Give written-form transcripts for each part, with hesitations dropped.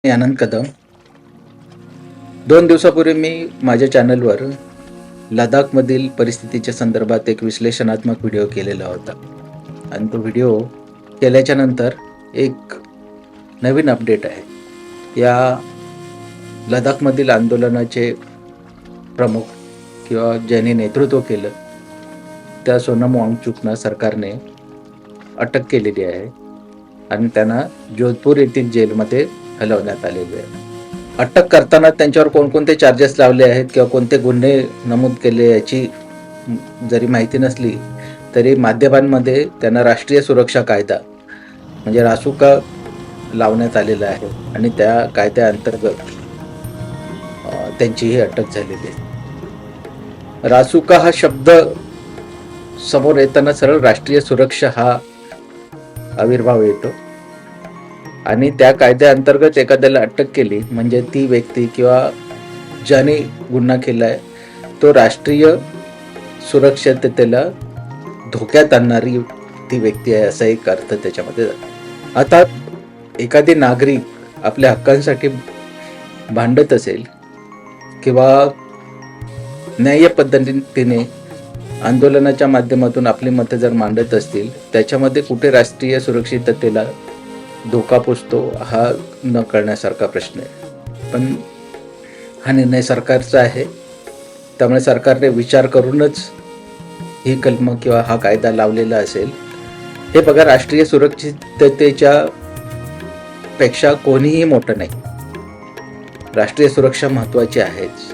आनंद कदम. 2 दिवसापूर्वी मी माझ्या चॅनलवर लडाखमधील परिस्थितीच्या संदर्भात एक विश्लेषणात्मक व्हिडिओ केलेला होता आणि तो व्हिडिओ केल्याच्या नंतर एक नवीन अपडेट आहे. या लडाखमधील आंदोलनाचे प्रमुख किंवा ज्यांनी नेतृत्व केलं त्या सोनम वांगचुकना सरकारने अटक केलेली आहे आणि त्यांना जोधपूर येथील जेलमध्ये हलवण्यात आलेले आहे. अटक करताना त्यांच्यावर कोणकोणते चार्जेस लावले आहेत किंवा कोणते गुन्हे नमूद केले याची जरी माहिती नसली तरी माध्यमांमध्ये त्यांना राष्ट्रीय सुरक्षा कायदा म्हणजे रासुका लावण्यात आलेला आहे आणि त्या कायद्याअंतर्गत त्यांची ही अटक झालेली आहे. रासुका हा शब्द समोर येताना सरळ राष्ट्रीय सुरक्षा हा आविर्भाव येतो आणि त्या कायद्याअंतर्गत एखाद्याला अटक केली म्हणजे ती व्यक्ती किंवा ज्याने गुन्हा केलाय तो राष्ट्रीय सुरक्षिततेला धोक्यात आणणारी ती व्यक्ती आहे असा एक अर्थ त्याच्यामध्ये जातो. आता एखादी नागरिक आपल्या हक्कांसाठी भांडत असेल किंवा न्याय्य पद्धतीने आंदोलनाच्या माध्यमातून आपली मतं जर मांडत असतील त्याच्यामध्ये कुठे राष्ट्रीय सुरक्षिततेला धोका पोचतो हा न कळण्यासारखा प्रश्न आहे. पण हा निर्णय सरकारचा आहे त्यामुळे सरकारने विचार करूनच ही कलम किंवा हा कायदा लावलेला असेल. हे बघा, राष्ट्रीय सुरक्षिततेच्या पेक्षा कोणीही मोठं नाही. राष्ट्रीय सुरक्षा महत्वाची आहेच,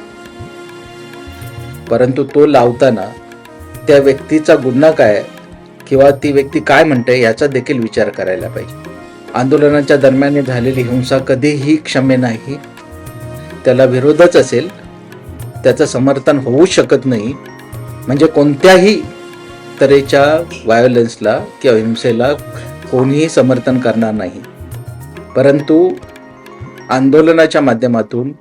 परंतु तो लावताना त्या व्यक्तीचा गुन्हा काय किंवा ती व्यक्ती काय म्हणते याचा देखील विचार करायला पाहिजे. आंदोलनाच्या दरम्यान झालेली हिंसा कधीही क्षम्य नाही. त्याला विरोधच असेल, त्याचं समर्थन होऊ शकत नाही. म्हणजे कोणत्याही तऱ्हेच्या व्हायोलन्सला किंवा हिंसेला कोणीही समर्थन करणार नाही. परंतु आंदोलनाच्या माध्यमातून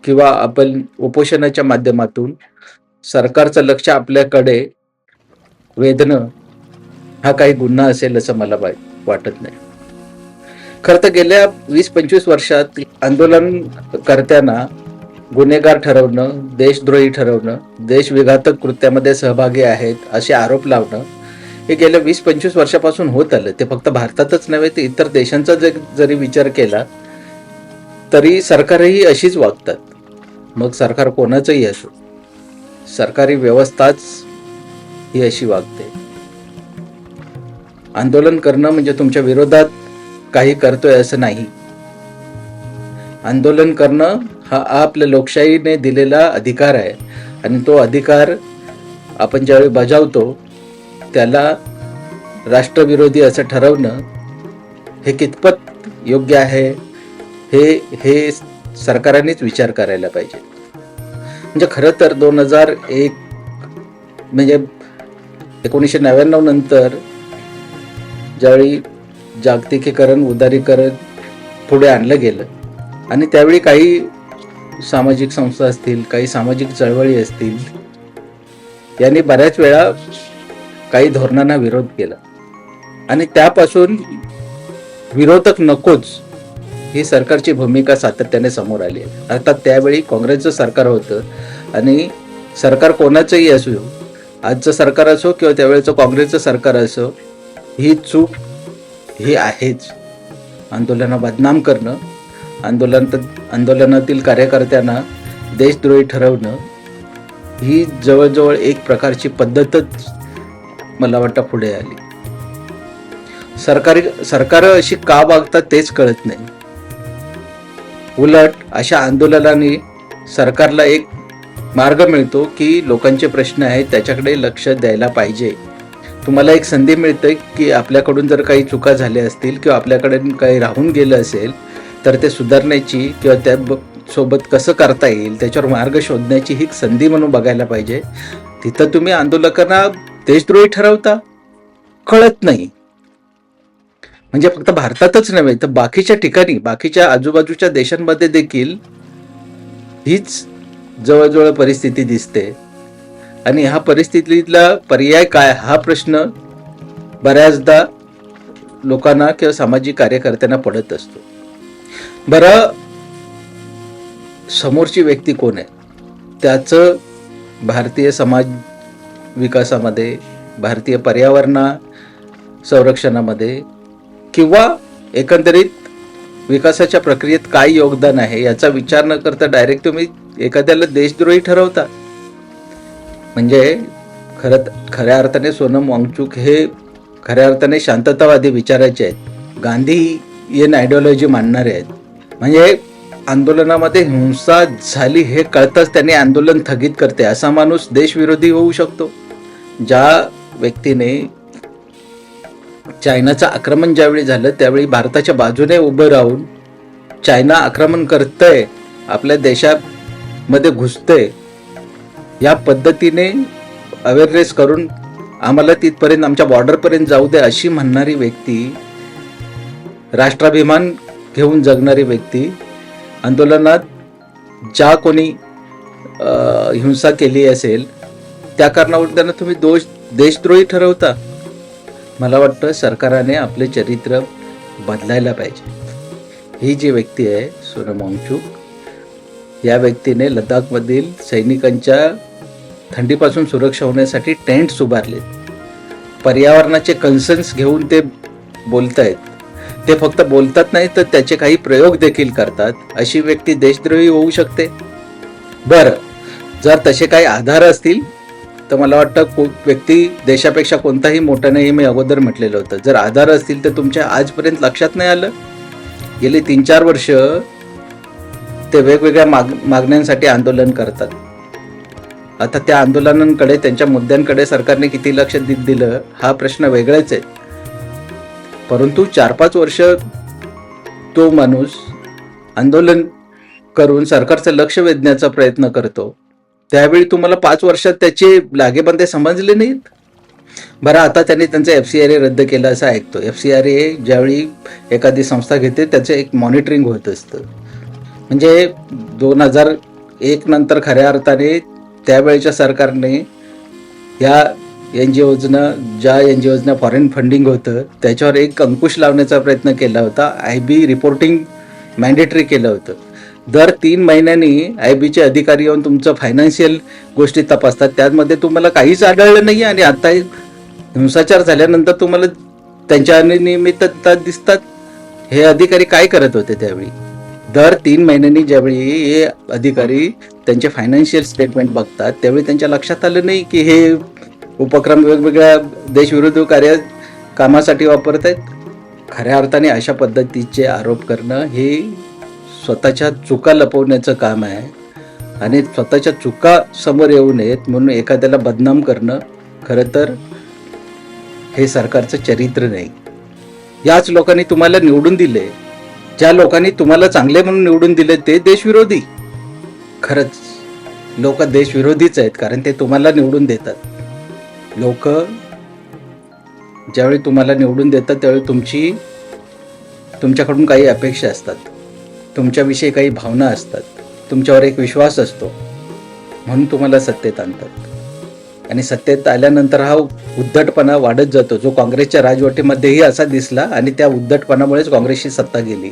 किंवा आपण उपोषणाच्या माध्यमातून सरकारचं लक्ष आपल्याकडे वेधणं हा काही गुन्हा असेल असं मला वाटत नाही. खरं तर गेल्या 20-25 वर्षात आंदोलनकर्त्यांना गुन्हेगार ठरवणं, देशद्रोही ठरवणं, देशविघातक कृत्यामध्ये सहभागी आहेत असे आरोप लावणं हे गेल्या 20-25 वर्षापासून होत आलं. ते फक्त भारतातच नव्हे तर इतर देशांचा जरी विचार केला तरी सरकारही अशीच वागतात. मग सरकार कोणाचंही असो, सरकारी व्यवस्थाच ही अशी वागते. आंदोलन करणं म्हणजे तुमच्या विरोधात काही करतोय असं नाही. आंदोलन करणं हा आपल्या लोकशाहीने दिलेला अधिकार आहे आणि तो अधिकार आपण ज्यावेळी बजावतो त्याला राष्ट्रविरोधी असं ठरवणं हे कितपत योग्य आहे हे सरकारांनीच विचार करायला पाहिजे. म्हणजे खरं तर 2001 म्हणजे 1999 नंतर ज्यावेळी जागतिकीकरण, उदारीकरण पुढे आणलं गेलं आणि त्यावेळी काही सामाजिक संस्था असतील, काही सामाजिक चळवळी असतील, यांनी बऱ्याच वेळा काही धोरणांना विरोध केला आणि त्यापासून विरोधक नकोच ही सरकारची भूमिका सातत्याने समोर आली आहे. अर्थात त्यावेळी काँग्रेसचं सरकार होतं आणि सरकार कोणाचंही असो, आजचं सरकार असो किंवा त्यावेळेचं काँग्रेसचं सरकार असो, ही चूक ही आहेच. आंदोलनाला बदनाम करणं, आंदोलनातील कार्यकर्त्यांना देशद्रोही ठरवणं ही जवळजवळ एक प्रकारची पद्धतच मला वाटतं पुढे आली. सरकार अशी का वागतात तेच कळत नाही. उलट अशा आंदोलनाने सरकारला एक मार्ग मिळतो की लोकांचे प्रश्न आहेत त्याच्याकडे लक्ष द्यायला पाहिजे. तुम्हाला एक संधी मिळते की आपल्याकडून जर काही चुका झाल्या असतील किंवा आपल्याकडून काही राहून गेलं असेल तर ते सुधारण्याची किंवा त्यासोबत कसं करता येईल त्याच्यावर मार्ग शोधण्याची ही संधी म्हणून बघायला पाहिजे. तिथं तुम्ही आंदोलकांना देशद्रोही ठरवता, कळत नाही. म्हणजे फक्त भारतातच नव्हे तर बाकीच्या ठिकाणी, बाकीच्या आजूबाजूच्या देशांमध्ये देखील हीच जवळजवळ परिस्थिती दिसते आणि ह्या परिस्थितीतला पर्याय काय हा प्रश्न बऱ्याचदा लोकांना किंवा सामाजिक कार्यकर्त्यांना पडत असतो. बरं, समोरची व्यक्ती कोण आहे, त्याचं भारतीय समाज विकासामध्ये, भारतीय पर्यावरण संरक्षणामध्ये किंवा एकंदरीत विकासाच्या प्रक्रियेत काय योगदान आहे याचा विचार न करता डायरेक्ट तुम्ही एखाद्याला देशद्रोही ठरवता. म्हणजे खऱ्या अर्थाने सोनम वांगचुक हे खऱ्या अर्थाने शांततावादी विचाराचे आहेत, गांधीयन आयडिओलॉजी मानणारे आहेत. म्हणजे आंदोलनामध्ये हिंसा झाली हे कळताच त्यांनी आंदोलन स्थगित करते असा माणूस देशविरोधी होऊ शकतो. ज्या व्यक्तीने चायनाचं आक्रमण ज्यावेळी झालं त्यावेळी भारताच्या बाजूने उभं राहून चायना आक्रमण करतंय, आपल्या देशामध्ये घुसतंय, या पद्धतीने अवेअरनेस करून आम्हाला तिथपर्यंत आमच्या बॉर्डरपर्यंत जाऊ दे अशी म्हणणारी व्यक्ती, राष्ट्राभिमान घेऊन जगणारी व्यक्ती, आंदोलनात ज्या कोणी हिंसा केली असेल त्या कारणावर त्यांना तुम्ही देशद्रोही ठरवता. मला वाटतं सरकारने आपले चरित्र बदलायला पाहिजे. ही जी व्यक्ती आहे सोनम वांगचुक, या व्यक्तीने लडाखमधील सैनिकांच्या थंडीपासून सुरक्षा होण्यासाठी टेंट्स उभारलेत. पर्यावरणाचे कन्सर्न्स घेऊन ते बोलत आहेत. ते फक्त बोलतात नाही तर त्याचे काही प्रयोग देखील करतात. अशी व्यक्ती देशद्रोही होऊ शकते. बरं, जर तसे काही आधार असतील तर मला वाटतं व्यक्ती देशापेक्षा कोणताही मोठा नाही, मी अगोदर म्हटलेलं होतं. जर आधार असतील तर तुमच्या आजपर्यंत लक्षात नाही आलं. गेली 3-4 वर्ष ते वेगवेगळ्या मागण्यांसाठी आंदोलन करतात. आता त्या आंदोलनांकडे, त्यांच्या मुद्द्यांकडे सरकारने किती लक्ष दिलं हा प्रश्न वेगळाच आहे. परंतु 4-5 वर्ष तो माणूस आंदोलन करून सरकारचं लक्ष वेधण्याचा प्रयत्न करतो, त्यावेळी तुम्हाला 5 वर्षात त्याचे लागेबांधे समजले नाहीत. बरं, आता त्यांनी त्यांचं FCRA रद्द केलं असं ऐकतो. FCRA ज्यावेळी एखादी संस्था घेते त्याचं एक मॉनिटरिंग होत असतं. म्हणजे 2001 नंतर खऱ्या अर्थाने त्यावेळेच्या सरकारने या ज्या NGOजना फॉरेन फंडिंग होतं त्याच्यावर एक अंकुश लावण्याचा प्रयत्न केला होता. IB रिपोर्टिंग मॅन्डेटरी केलं होतं. दर 3 महिन्यांनी IBचे अधिकारी येऊन तुमचं फायनान्शियल गोष्टी तपासतात. त्यामध्ये तुम्हाला काहीच आढळलं नाही. आणि आता हिंसाचार झाल्यानंतर तुम्हाला त्यांच्या नियमितता दिसतात. हे अधिकारी काय करत होते त्यावेळी? दर 3 महिन्यांनी ज्यावेळी हे अधिकारी त्यांचे फायनान्शियल स्टेटमेंट बघतात त्यावेळी त्यांच्या लक्षात आलं नाही की हे उपक्रम वेगवेगळ्या देशविरोधी कामासाठी वापरत आहेत. खऱ्या अर्थाने अशा पद्धतीचे आरोप करणं हे स्वतःच्या चुका लपवण्याचं काम आहे. आणि स्वतःच्या चुका समोर येऊ नयेत म्हणून एखाद्याला बदनाम करणं खरं तर हे सरकारचं चरित्र नाही. याच लोकांनी तुम्हाला निवडून दिले, ज्या लोकांनी तुम्हाला चांगले म्हणून निवडून दिले ते देशविरोधी. खरंच लोक देशविरोधीच आहेत, कारण ते तुम्हाला निवडून देतात. लोक ज्यावेळी तुम्हाला निवडून देतात त्यावेळी तुमच्याकडून काही अपेक्षा असतात, तुमच्याविषयी काही भावना असतात, तुमच्यावर एक विश्वास असतो म्हणून तुम्हाला सत्तेत आणतात. आणि सत्तेत आल्यानंतर हा उद्धटपणा वाढत जातो, जो काँग्रेसच्या राजवटीमध्येही असा दिसला आणि त्या उद्धटपणामुळेच काँग्रेसची सत्ता गेली.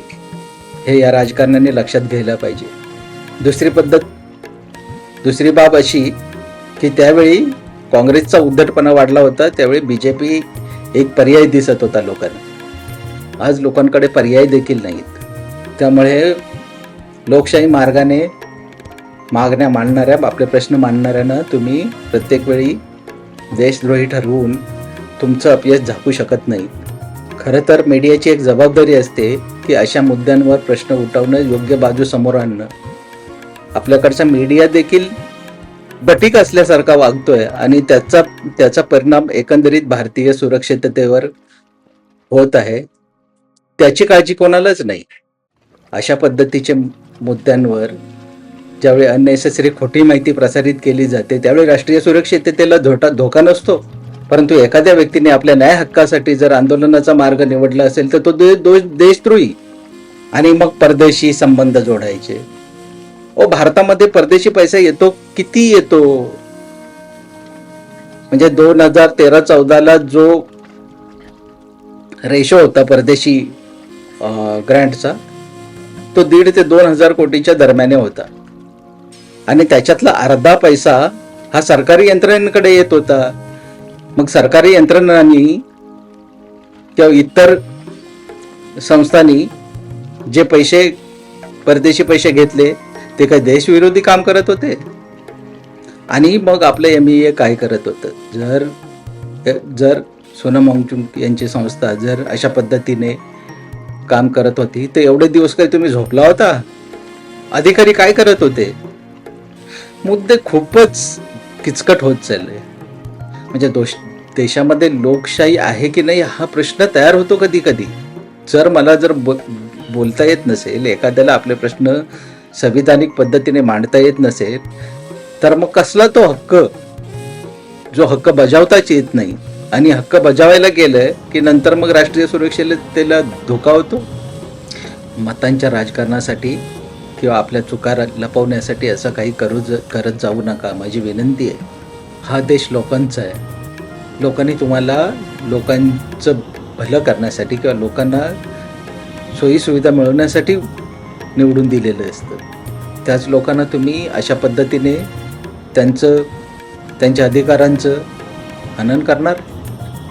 हे या राजकारण्यांनी लक्षात घ्यायला पाहिजे. दुसरी बाब अशी की त्यावेळी काँग्रेसचा उद्धटपणा वाढला होता, त्यावेळी BJP एक पर्याय दिसत होता लोकांना. आज लोकांकडे पर्याय देखील नाहीत. त्यामुळे लोकशाही मार्गाने मागण्या मांडणाऱ्या, आपले प्रश्न मांडणाऱ्यांना तुम्ही प्रत्येक वेळी देशद्रोही ठरवून तुमचं अपयश झाकू शकत नाही. खरं तर मीडियाची एक जबाबदारी असते की अशा मुद्द्यांवर प्रश्न उठवणं, योग्य बाजू समोर आणणं. आपल्याकडचा मीडिया देखील बटीक असल्यासारखा वागतोय आणि त्याचा परिणाम एकंदरीत भारतीय सुरक्षिततेवर होत आहे. त्याची काळजी कोणालाच नाही. अशा पद्धतीच्या मुद्द्यांवर ज्यावेळी अननेसेसरी खोटी माहिती प्रसारित केली जाते त्यावेळी राष्ट्रीय सुरक्षिततेला धोका नसतो. परंतु एखाद्या व्यक्तीने आपल्या न्याय हक्कासाठी जर आंदोलनाचा मार्ग निवडला असेल तर तो देशद्रोही. आणि मग परदेशी संबंध जोडायचे. भारतामध्ये परदेशी पैसा येतो, किती येतो? म्हणजे 2013-14 जो रेशो होता परदेशी ग्रँटचा तो 1,500 ते 2,000 कोटीच्या दरम्याने होता आणि त्याच्यातला अर्धा पैसा हा सरकारी यंत्रणेकडे येत होता. मग सरकारी यंत्रणांनी किंवा इतर संस्थांनी जे पैसे परदेशी पैसे घेतले ते काय देशविरोधी काम करत होते? आणि मग आपलं MEA काय करत होतं? जर सोनम वांगचुक यांची संस्था जर अशा पद्धतीने काम करत होती तर एवढे दिवस काही तुम्ही झोपला होता? अधिकारी काय करत होते? मुद्दे खूपच किचकट होत चालले. म्हणजे देशामध्ये लोकशाही आहे की नाही हा प्रश्न तयार होतो कधी कधी. जर बोलता येत नसेल, एखाद्याला आपले प्रश्न संविधानिक पद्धतीने मांडता येत नसेल, तर मग कसला तो हक्क, जो हक्क बजावताच येत नाही आणि हक्क बजावायला गेलं की नंतर मग राष्ट्रीय सुरक्षेला धोका होतो. मतांच्या राजकारणासाठी किंवा आपल्या चुका लपवण्यासाठी असं काही करत जाऊ नका, माझी विनंती आहे. हा देश लोकांचा आहे. लोकांनी तुम्हाला लोकांचं भलं करण्यासाठी किंवा लोकांना सोयीसुविधा मिळवण्यासाठी निवडून दिलेलं असतं. त्याच लोकांना तुम्ही अशा पद्धतीने त्यांच्या अधिकारांचं हनन करणार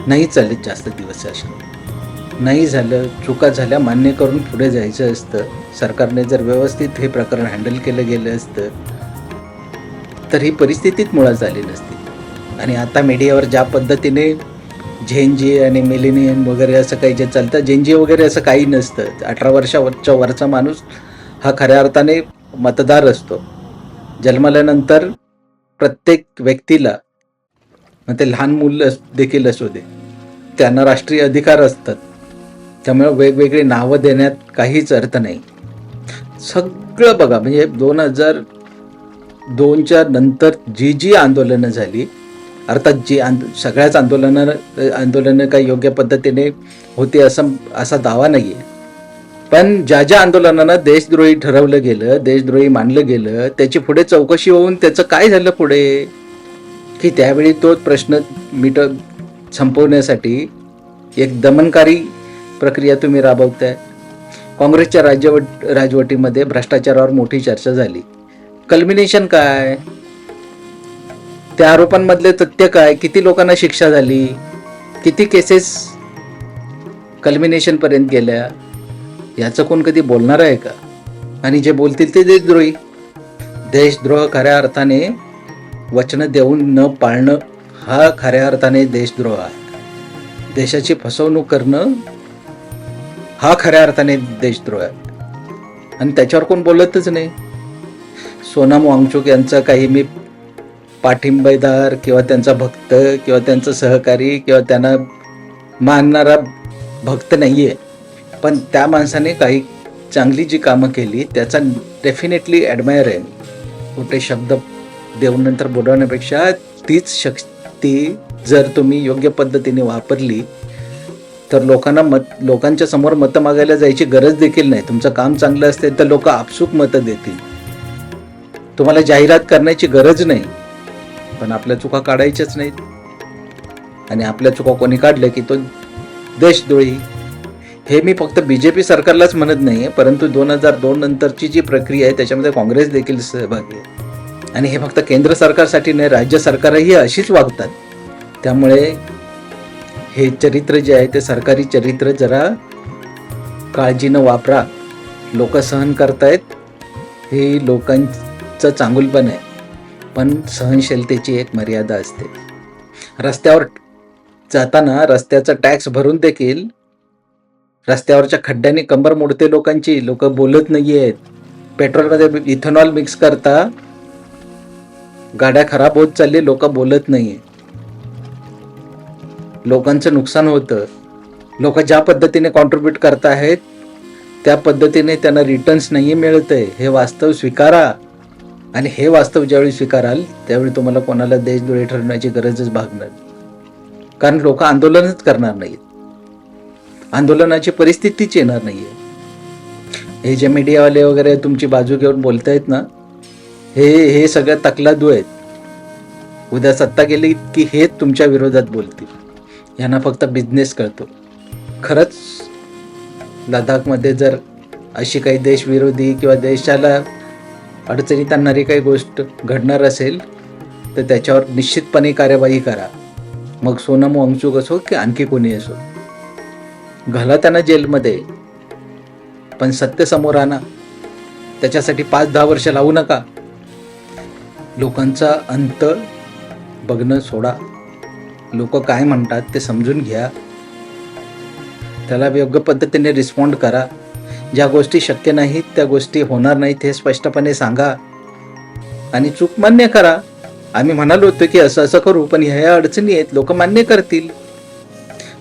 नाही. चालेल जास्त दिवस अशा नाही झालं, चुका झाल्या मान्य करून पुढे जायचं असतं. सरकारने जर व्यवस्थित हे प्रकरण हँडल केलं गेलं असतं तर ही परिस्थितीच मुळात झाली नसती. आणि आता मीडियावर ज्या पद्धतीने झेनजी आणि मिलेनियम वगैरे असं काही जे चालतं, झेनजी वगैरे असं काही नसतं. 18 वर्षाच्या वरचा माणूस हा खऱ्या अर्थाने मतदार असतो. जन्मल्यानंतर प्रत्येक व्यक्तीला, मग ते लहान मुलं देखील असू दे, त्यांना राष्ट्रीय अधिकार असतात. त्यामुळे वेगवेगळी नावं देण्यात काहीच अर्थ नाही. सगळं बघा, म्हणजे 2002च्या नंतर जी आंदोलनं झाली, अर्थात सगळ्याच आंदोलनं काही योग्य पद्धतीने होती असा दावा नाही आहे. पण ज्या आंदोलनांना देशद्रोही ठरवलं गेलं, देशद्रोही मानलं गेलं, त्याची पुढे चौकशी होऊन त्याचं काय झालं पुढे, की त्यावेळी तो प्रश्न संपवण्यासाठी एक दमनकारी प्रक्रिया तुम्ही राबवताय. काँग्रेसच्या राजवटीमध्ये भ्रष्टाचारावर मोठी चर्चा झाली. कल्मिनेशन काय? त्या आरोपांमधले तथ्य काय? किती लोकांना शिक्षा झाली? किती केसेस कल्मिनेशन पर्यंत गेल्या? याचं कोण कधी बोलणार आहे का? आणि जे बोलतील ते देशद्रोही. देशद्रोह खऱ्या अर्थाने वचनं देऊन न पाळणं हा खऱ्या अर्थाने देशद्रोह आहे. देशाची फसवणूक करणं हा खऱ्या अर्थाने देशद्रोह आहे. आणि त्याच्यावर कोण बोलतच नाही. सोनम वांगचुक यांचा काही मी पाठिंबेदार किंवा त्यांचा भक्त किंवा त्यांचा सहकारी किंवा त्यांना मानणारा भक्त नाहीये, पण त्या माणसाने काही चांगली जी कामं केली त्याचा डेफिनेटली ॲडमायर आहे. कुठे शब्द देऊन नंतर बोलवण्यापेक्षा तीच शक्ती जर तुम्ही योग्य पद्धतीने वापरली तर लोकांच्या समोर मतं मागायला जायची गरज देखील नाही. तुमचं काम चांगलं असेल तर लोक आपसूक मतं देतील. तुम्हाला जाहिरात करण्याची गरज नाही. पण आपल्या चुका काढायच्याच नाहीत. आणि आपल्या चुका कोणी काढल्या की तो देशद्रोही. हे मी फक्त BJP सरकारलाच म्हणत नाही, परंतु 2002 नंतरची जी प्रक्रिया आहे त्याच्यामध्ये काँग्रेस देखील सहभागी आहे. आणि हे फक्त केंद्र सरकारसाठी नाही, राज्य सरकारही अशीच वागतात. त्यामुळे हे चरित्र जे आहे ते सरकारी चरित्र जरा काळजीनं वापरा. लोक सहन करतायत, हे लोकांचं चांगुलपण आहे, पण सहनशीलतेची एक मर्यादा असते. रस्त्यावर जाताना रस्त्याचा टॅक्स भरून देखील रस्त्यावरच्या खड्ड्यांनी कंबर मोडते लोकांची. लोक बोलत नाहीयेत. पेट्रोलमध्ये इथेनॉल मिक्स करता गाड्या खराब होत चालली, लोक बोलत नाहीये. लोकांचं नुकसान होतं. लोक ज्या पद्धतीने कॉन्ट्रीब्यूट करत आहेत त्या पद्धतीने त्यांना रिटर्न्स नाही मिळतंय. हे वास्तव स्वीकारा. आणि हे वास्तव ज्यावेळी स्वीकाराल त्यावेळी तुम्हाला कोणाला देशद्रोही ठरवण्याची गरजच भागणार. कारण लोक आंदोलनच करणार नाहीत. आंदोलनाची परिस्थितीच येणार नाहीये. हे जे मीडियावाले वगैरे तुमची बाजू घेऊन बोलतायत ना, हे सगळ्या तकलादू आहेत. उद्या सत्ता गेली की हे तुमच्या विरोधात बोलतील. यांना फक्त बिझनेस कळतो. खरंच लडाखमध्ये जर अशी काही देशविरोधी किंवा देशाला अडचणीत आणणारी काही गोष्ट घडणार असेल तर त्याच्यावर निश्चितपणे कार्यवाही करा. मग सोनम वांगचुक असो की आणखी कोणी असो, घाला त्यांना जेलमध्ये, पण सत्य समोर आणा. त्याच्यासाठी 5-10 वर्ष लावू नका. लोकांचा अंत बघणं सोडा. लोक काय म्हणतात ते समजून घ्या, त्याला योग्य पद्धतीने रिस्पॉन्ड करा. ज्या गोष्टी शक्य नाहीत त्या गोष्टी होणार नाहीत हे स्पष्टपणे सांगा आणि चूक मान्य करा. आम्ही म्हणालो होतो की असं असं करू, पण ह्या अडचणी आहेत, लोक मान्य करतील.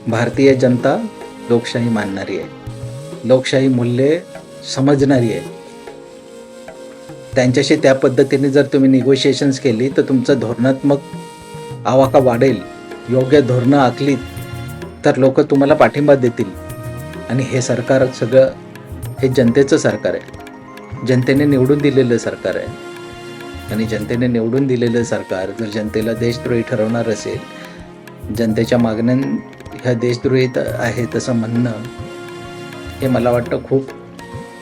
भारतीय जनता लोकशाही मानणारी आहे, लोकशाही मूल्ये समजणारी आहे. त्यांच्याशी त्या पद्धतीने जर तुम्ही निगोशिएशन्स केली तर तुमचं धोरणात्मक आवाका वाढेल. योग्य धोरणं आखलीत तर लोक तुम्हाला पाठिंबा देतील. आणि हे सरकार सगळं हे जनतेचं सरकार आहे, जनतेने निवडून दिलेलं सरकार आहे. आणि जनतेने निवडून दिलेलं सरकार जर जनतेला देशद्रोही ठरवणार असेल, जनतेच्या मागण्या ह्या देशद्रोहीत आहेत असं म्हणणं हे मला वाटतं खूप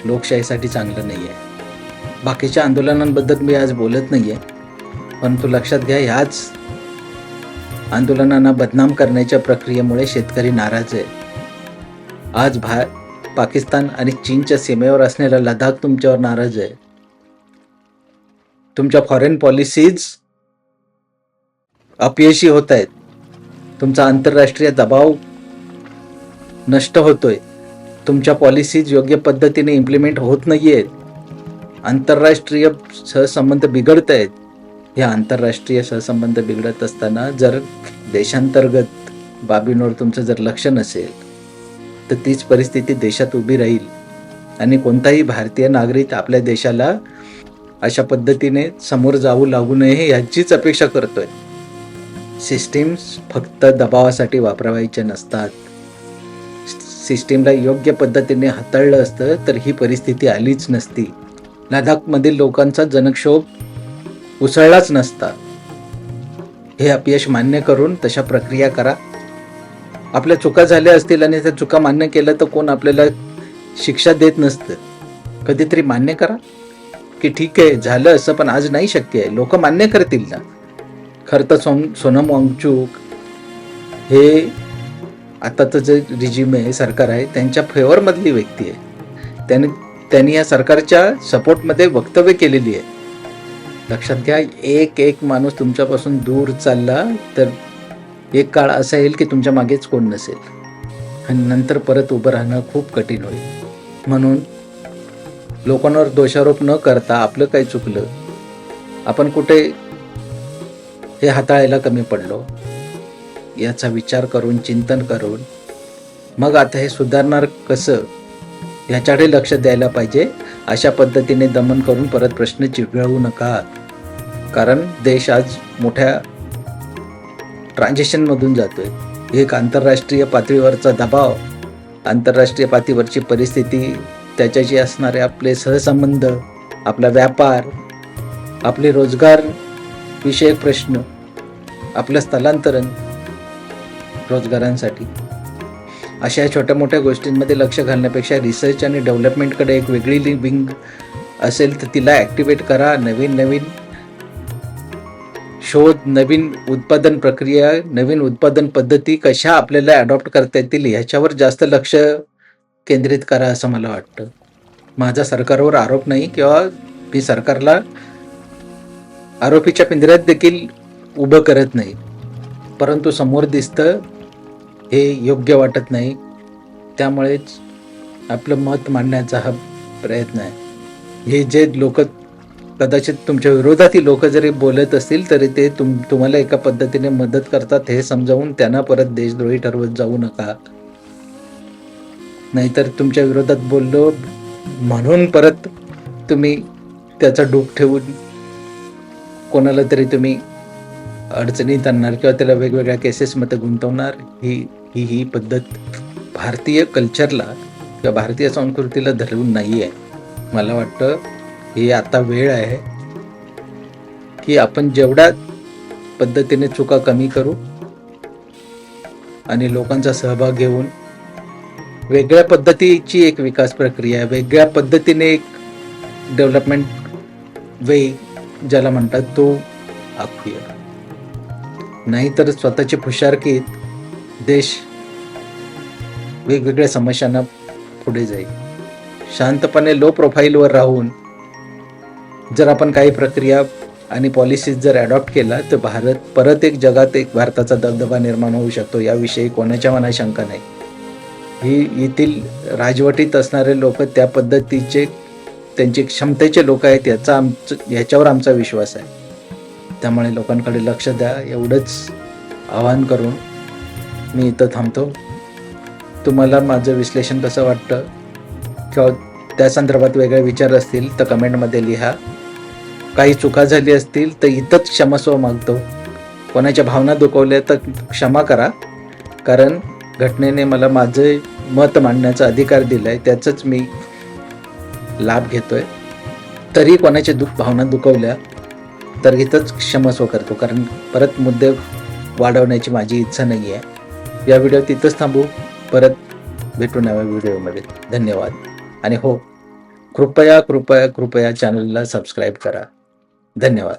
लोकशाहीसाठी चांगलं नाही आहे. बाकीच्या आंदोलनांबद्दल मी आज बोलत नाही आहे, परंतु लक्षात घ्या, ह्याच आंदोलनांना बदनाम करण्याच्या प्रक्रियेमुळे शेतकरी नाराज आहे. आज पाकिस्तान आणि चीनच्या सीमेवर असलेला लडाख तुमच्यावर नाराज आहे. तुमच्या फॉरेन पॉलिसीज अपयशी होत आहेत. तुमचा आंतरराष्ट्रीय दबाव नष्ट होतोय. तुमच्या पॉलिसीज योग्य पद्धतीने इम्प्लिमेंट होत नाहीयेत. आंतरराष्ट्रीय सहसंबंध बिघडत आहेत. या आंतरराष्ट्रीय सहसंबंध बिघडत असताना जर देशांतर्गत बाबींवर तुमचं जर लक्ष नसेल तर तीच परिस्थिती देशात उभी राहील आणि कोणताही भारतीय नागरिक आपल्या देशाला अशा पद्धतीने समोर जाऊ लागू नये याचीच अपेक्षा करतोय. सिस्टीम्स फक्त दबावासाठी वापरायच्या नसतात. सिस्टीमला योग्य पद्धतीने हाताळलं असतं तर ही परिस्थिती आलीच नसती. लडाखमधील लोकांचा जनक्षोभ उसळलाच नसता. हे अपयश मान्य करून तशा प्रक्रिया करा. आपल्या चुका झाल्या असतील आणि त्या चुका मान्य केलं तर कोण आपल्याला शिक्षा देत नसतं. कधीतरी मान्य करा की ठीक आहे झालं असं, पण आज नाही शक्य आहे. लोक मान्य करतील ना. खरं तर सोनम वांगचुक हे आताचं जे रिजिम आहे, सरकार आहे, त्यांच्या फेवरमधली व्यक्ती आहे. त्यांनी या सरकारच्या सपोर्टमध्ये वक्तव्य केलेली आहे. लक्षात घ्या, एक माणूस तुमच्यापासून दूर चालला तर एक काळ असा येईल की तुमच्या मागेच कोण नसेल आणि नंतर परत उभं राहणं खूप कठीण होईल. म्हणून लोकांवर दोषारोप न करता आपलं काय चुकलं, आपण कुठे हे हाताळायला कमी पडलो, याचा विचार करून चिंतन करून मग आता हे सुधारणार कसं ह्याच्याकडे लक्ष द्यायला पाहिजे. अशा पद्धतीने दमन करून परत प्रश्न चिघळवू नका. कारण देश आज मोठ्या ट्रान्झिशनमधून जातोय. एक आंतरराष्ट्रीय पातळीवरचा दबाव, आंतरराष्ट्रीय पातळीवरची परिस्थिती, त्याच्याशी असणारे आपले सहसंबंध, आपला व्यापार, आपले रोजगार विषयक प्रश्न, आपलं स्थलांतरण रोजगारांसाठी, अशा छोट्या मोठ्या गोष्टींमध्ये लक्ष घालण्यापेक्षा रिसर्च आणि डेव्हलपमेंटकडे एक वेगळी विंग असेल तर तिला ॲक्टिवेट करा. नवीन शोध, नवीन उत्पादन प्रक्रिया, नवीन उत्पादन पद्धती कशा आपल्याला अडॉप्ट करता येतील ह्याच्यावर जास्त लक्ष केंद्रित करा असं मला वाटतं. माझा सरकारवर आरोप नाही किंवा मी सरकारला आरोपीच्या पिंजऱ्यात देखील उभं करत नाही, परंतु समोर दिसतं हे योग्य वाटत नाही, त्यामुळेच आपलं मत मांडण्याचा हा प्रयत्न आहे. हे जे लोक कदाचित तुमच्या विरोधातील लोक जरी बोलत असतील तरी ते तुम्हाला एका पद्धतीने मदत करतात हे समजावून त्यांना परत देशद्रोही ठरवत जाऊ नका. नाहीतर तुमच्या विरोधात बोललो म्हणून परत तुम्ही त्याचा डूब ठेवून कोणाला तरी तुम्ही अडचणीत आणणार किंवा त्याला वेगवेगळ्या केसेसमध्ये गुंतवणार. ही पद्धत भारतीय कल्चरला किंवा भारतीय संस्कृतीला धरून नाही आहे. मला वाटतं ही आता वेळ आहे की आपण जेवढ्या पद्धतीने चुका कमी करू आणि लोकांचा सहभाग घेऊन वेगळ्या पद्धतीची एक विकास प्रक्रिया, वेगळ्या पद्धतीने एक डेव्हलपमेंट वे ज्याला म्हणतात तो आखूया. नाहीतर स्वतःची फुशारकीत देश वेगवेगळ्या समस्यांना पुढे जाईल. शांतपणे लो प्रोफाईलवर राहून जर आपण काही प्रक्रिया आणि पॉलिसीज जर अडॉप्ट केला तर भारत परत एक जगात एक भारताचा दबदबा निर्माण होऊ शकतो, याविषयी कोणाच्या मनात शंका नाही. ही येथील राजवटीत असणारे लोक त्या पद्धतीचे त्यांचे क्षमतेचे लोक आहेत याच्यावर आमचा विश्वास आहे. त्यामुळे लोकांकडे लक्ष द्या, एवढंच आवाहन करून मी इथं थांबतो. तुम्हाला माझं विश्लेषण कसं वाटतं किंवा त्या संदर्भात वेगळे विचार असतील तर कमेंटमध्ये लिहा. काही चुका झाली असतील तर इथंच क्षमस्व मागतो. कोणाच्या भावना दुखवल्या तर क्षमा करा, कारण घटनेने मला माझे मत मांडण्याचा अधिकार दिलाय, त्याचाच मी लाभ घेतोय. तरी कोणाच्या भावना दुखवल्या तर इथंच क्षमस्व करतो, कारण परत मुद्दे वाढवण्याची माझी इच्छा नाही आहे. या व्हिडिओ तिथंच थांबू, परत भेटू नव्या व्हिडिओमध्ये. धन्यवाद. आणि हो, कृपया कृपया कृपया चॅनलला सबस्क्राईब करा. धन्यवाद.